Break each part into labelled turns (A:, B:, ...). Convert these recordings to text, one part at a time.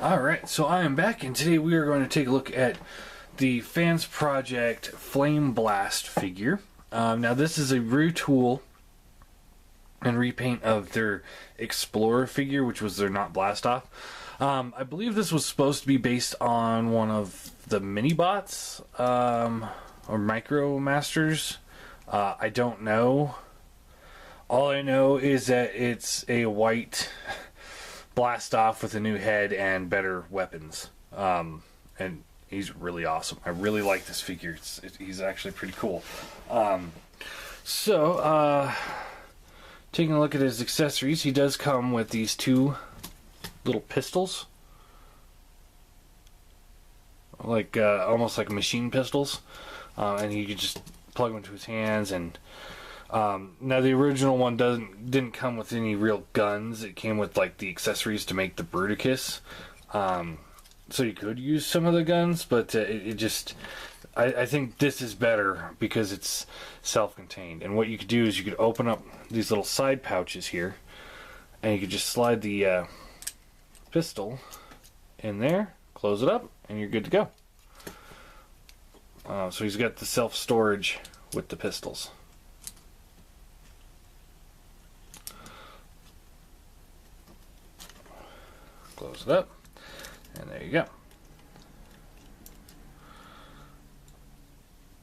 A: Alright, so I am back, and today we are going to take a look at the Fansproject Flameburst figure. Now this is a retool and repaint of their Explorer figure, which was their Not Blast Off. I believe this was supposed to be based on one of the mini-bots, or Micro Masters. I don't know. All I know is that it's a white Blast Off with a new head and better weapons. And he's really awesome. I really like this figure. He's actually pretty cool. Taking a look at his accessories, he does come with these two little pistols. Like, almost like machine pistols. And you can just plug them into his hands. And now the original one didn't come with any real guns. It came with like the accessories to make the Bruticus. So you could use some of the guns, but I think this is better because it's self-contained. And what you could do is you could open up these little side pouches here, and you could just slide the pistol in there, close it up, and you're good to go. So he's got the self-storage with the pistols. Close it up, and there you go.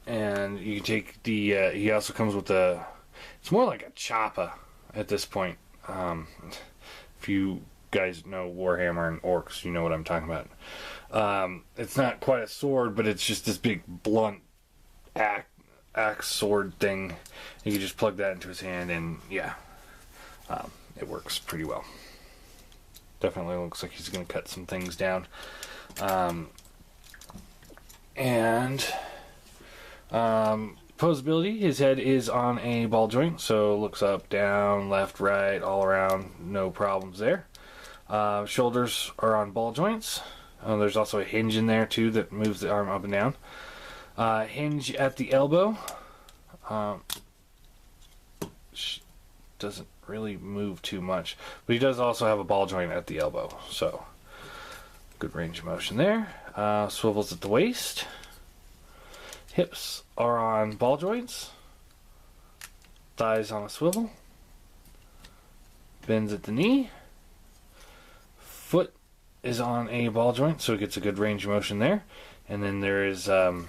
A: And you can take the, he also comes with it's more like a choppa at this point. If you guys know Warhammer and Orcs, you know what I'm talking about. It's not quite a sword, but it's just this big blunt axe sword thing. You can just plug that into his hand, and yeah, it works pretty well. Definitely looks like he's going to cut some things down. Posability, his head is on a ball joint, so looks up, down, left, right, all around, no problems there. Shoulders are on ball joints. There's also a hinge in there too that moves the arm up and down. Hinge at the elbow. Doesn't really move too much, but he does also have a ball joint at the elbow, so good range of motion there. Swivels at the waist. Hips are on ball joints. Thighs on a swivel. Bends at the knee. Foot is on a ball joint, so it gets a good range of motion there. And then there is a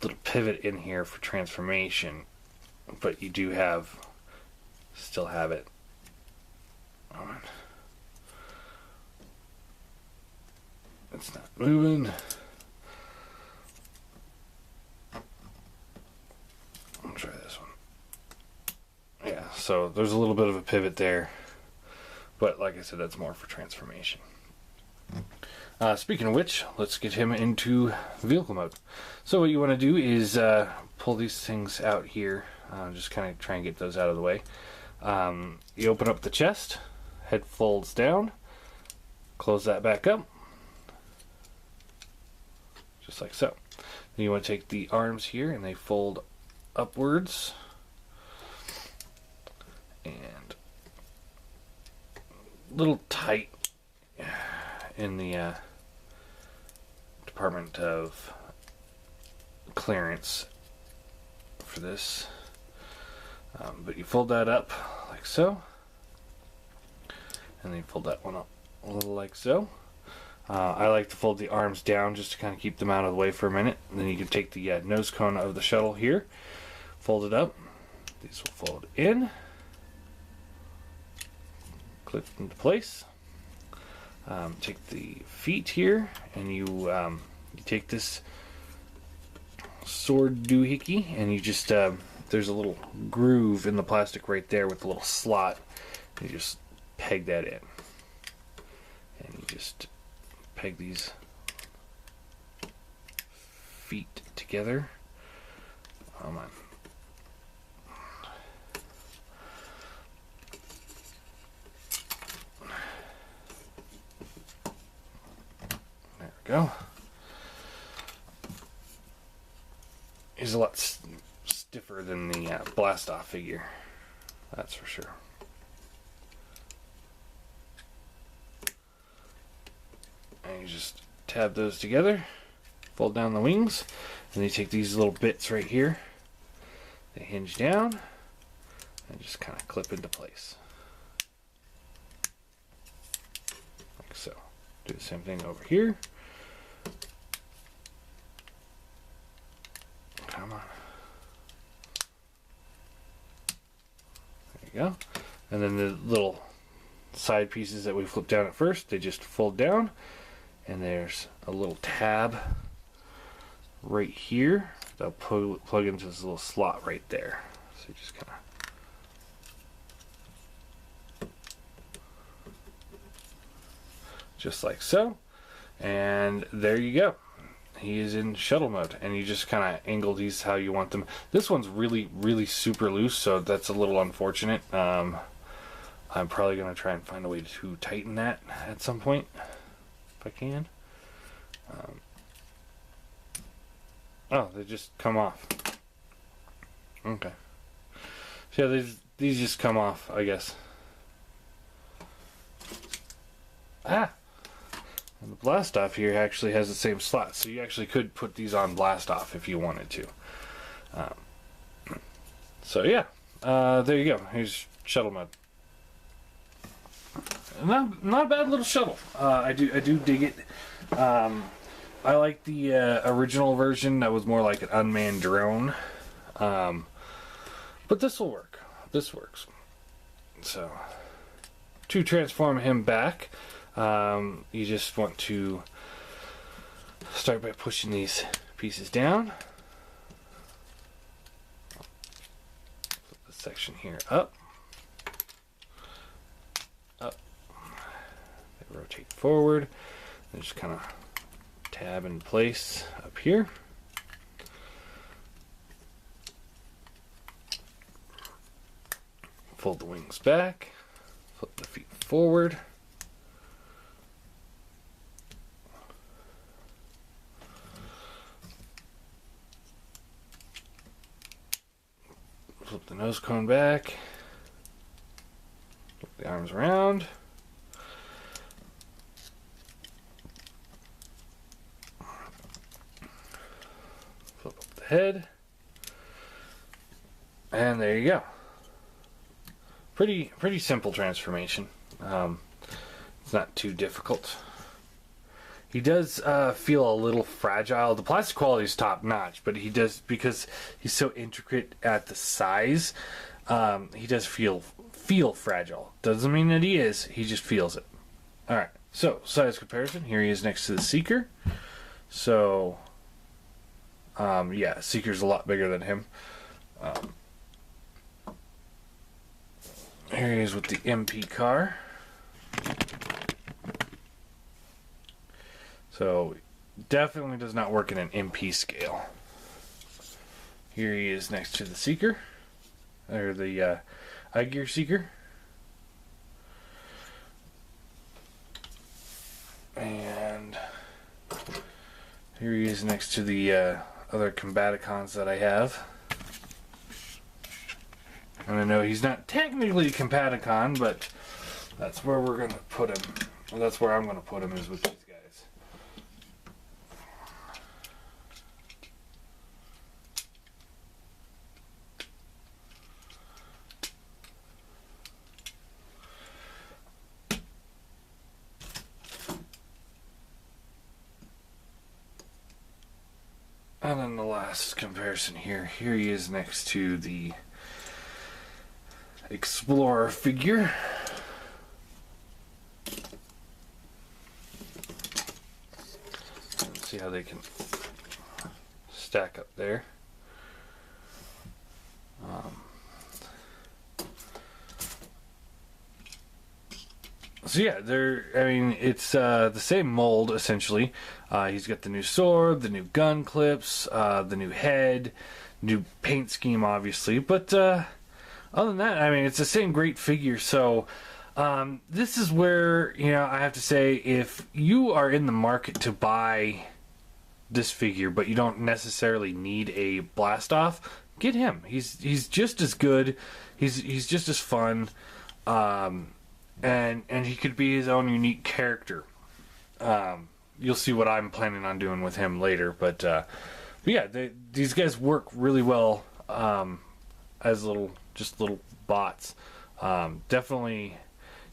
A: little pivot in here for transformation, but you do still have it on. It's not moving. I'll try this one. Yeah, so there's a little bit of a pivot there, but like I said, that's more for transformation. Speaking of which, let's get him into vehicle mode. So what you want to do is pull these things out here. Just kind of try and get those out of the way. You open up the chest, head folds down, close that back up, just like so. Then you want to take the arms here and they fold upwards, and a little tight in the department of clearance for this. But you fold that up like so, and then you fold that one up a little like so. I like to fold the arms down just to kind of keep them out of the way for a minute. And then you can take the nose cone of the shuttle here, fold it up. These will fold in, clip into place. Take the feet here, and you take this sword doohickey, and you just there's a little groove in the plastic right there with a little slot. You just peg that in, and you just peg these feet together. Come on. There we go. He's a lot stiffer than the Blast Off figure, that's for sure. you just tab those together, fold down the wings, and you take these little bits right here, they hinge down, and just kind of clip into place. Like so. Do the same thing over here. Come on. There you go. And then the little side pieces that we flipped down at first, they just fold down, and there's a little tab right here that'll plug into this little slot right there. So you just kind of, just like so, and there you go. He is in shuttle mode, and you just kind of angle these how you want them. This one's really super loose, so that's a little unfortunate. I'm probably going to try and find a way to tighten that at some point, if I can. Oh, they just come off. Okay. So yeah, these just come off, I guess. Ah! And the blast off here actually has the same slot, so you actually could put these on blast off if you wanted to. So yeah, there you go. Here's shuttle mode. Not a bad little shuttle. I do dig it. I like the original version that was more like an unmanned drone. But this will work. This works. So to transform him back, you just want to start by pushing these pieces down. Flip this section here up. Up. They rotate forward. And just kind of tab in place up here. Fold the wings back. Flip the feet forward. Flip the nose cone back. Flip the arms around. Flip up the head. And there you go. Pretty simple transformation. It's not too difficult. He does feel a little fragile. The plastic quality is top notch, but he does, because he's so intricate at the size, he does feel fragile. Doesn't mean that he is. He just feels it. All right. So size comparison. Here he is next to the Seeker. So yeah, Seeker's a lot bigger than him. Here he is with the MP car. So definitely does not work in an MP scale. Here he is next to the Seeker, or the I-Gear Seeker. And here he is next to the other Combaticons that I have. And I know he's not technically a Combaticon, but that's where we're going to put him. Well, that's where I'm going to put him, is with these guys. And then the last comparison here. Here he is next to the Explorer figure. Let's see how they can stack up there. So yeah, it's the same mold essentially. He's got the new sword, the new gun clips, the new head, new paint scheme obviously, but other than that, it's the same great figure. So this is where, I have to say, if you are in the market to buy this figure, but you don't necessarily need a blast off, get him. He's just as good. He's just as fun, and he could be his own unique character. you'll see what I'm planning on doing with him later. But yeah, these guys work really well as little bots. Definitely,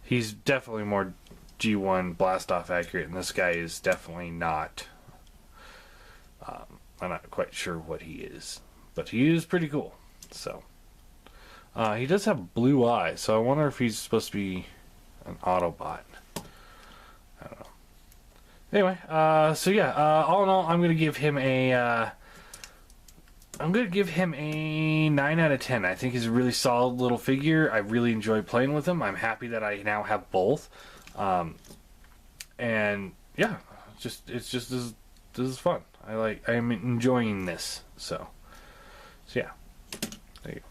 A: he's definitely more G1 blast off accurate, and this guy is definitely not. I'm not quite sure what he is, but he is pretty cool. So he does have blue eyes, so I wonder if he's supposed to be an Autobot. I don't know. Anyway, so yeah, all in all, I'm gonna give him a 9 out of 10. I think he's a really solid little figure. I really enjoy playing with him. I'm happy that I now have both. And yeah, this is fun. I'm enjoying this. So yeah, there you go.